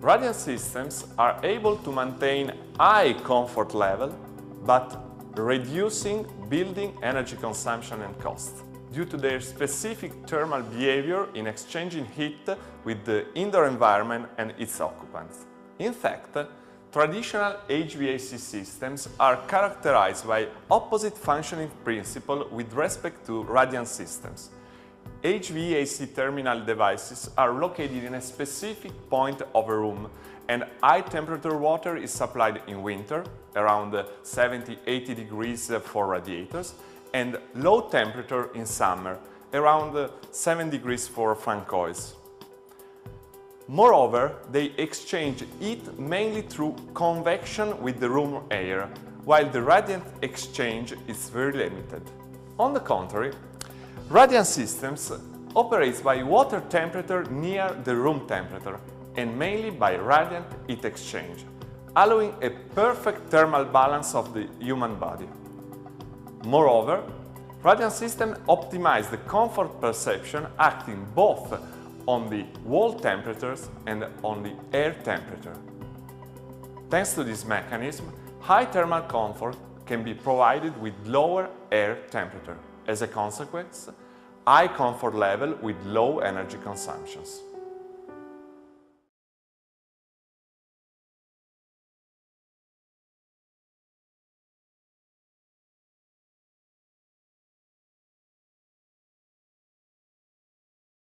Radiant systems are able to maintain high comfort level, but reducing building energy consumption and cost, due to their specific thermal behavior in exchanging heat with the indoor environment and its occupants. In fact, traditional HVAC systems are characterized by opposite functioning principle with respect to radiant systems. HVAC terminal devices are located in a specific point of a room, and high temperature water is supplied in winter, around 70–80 degrees for radiators, and low temperature in summer, around 7 degrees for fan coils. Moreover, they exchange heat mainly through convection with the room air, while the radiant exchange is very limited. On the contrary, radiant systems operate by water temperature near the room temperature and mainly by radiant heat exchange, allowing a perfect thermal balance of the human body. Moreover, radiant systems optimize the comfort perception, acting both on the wall temperatures and on the air temperature. Thanks to this mechanism, high thermal comfort can be provided with lower air temperature. As a consequence, high comfort level with low energy consumptions.